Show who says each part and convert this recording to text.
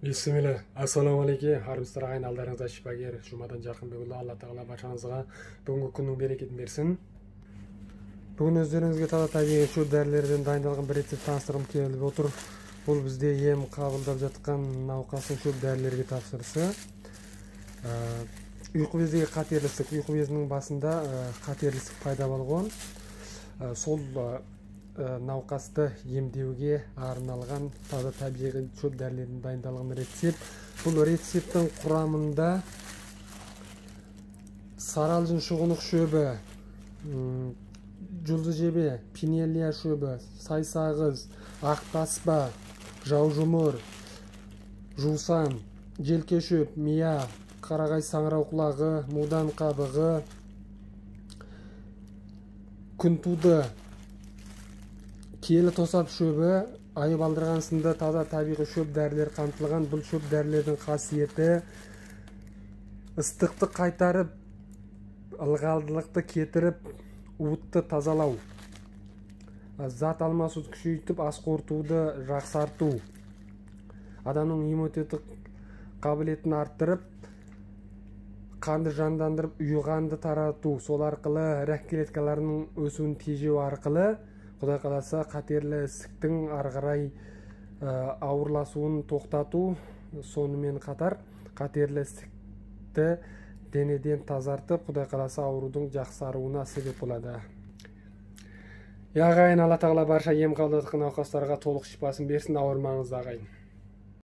Speaker 1: Bismillah. Assalamu alaikum. Harbister ағайын, алдарыңызда шипагер, жұмадан жарқын бүгілді. Алла тағала баршаңызға бүгінгі күннің берекетін берсін. Бүгін өздеріңізге табиғи шөп дәрілерден дайындалған бір рецепт таныстырғым келіп отыр. Бұл бізде ем қабылдап жатқан науқастың шөп дәрілерге тапсырысы. Ұйқы бездегі қатерлісік, ұйқы безінің басында қатерлісік пайда болған. Сол науқасты емдеуге арналған таза табиғи шөп дәрілерден дайындалған рецепт. Бұл рецепттің құрамында саралжын шұғынық шөбі, жұлдыз жебе, пинелия шөбі, сайсағыз, ақтаспа, жаужұмыр, жусан, желке шөп, мия, қарағай саңырау құлағы, мудан қабығы, күнтуды, келі тосап шөбі, айып алдырған сынды таза табиғи шөп дәрілер қамтылған. Бұл шөп дәрілердің қасиеті ыстықты қайтарып, ылғалдылықты кетіріп, уытты тазалау, зат алмасуды күшейтіп, ас қорытуды жақсарту, адамның иммунитеттік қабілетін арттырып, қанды жандандырып, ұйығанды тарату, сол арқылы рак клеткаларының өсуін тежеу арқылы Құдай қаласа қатерлі ісіктің ары қарай ауырласуын тоқтату, сонымен қатар қатерлі ісікті денеден тазартып, Құдай қаласа аурудың жақсаруына себеп болады. Ағайын, Алла тағала барша ем қабылдап жатқан науқастарға толық шипасын берсін, ауырмаңыз ағайын.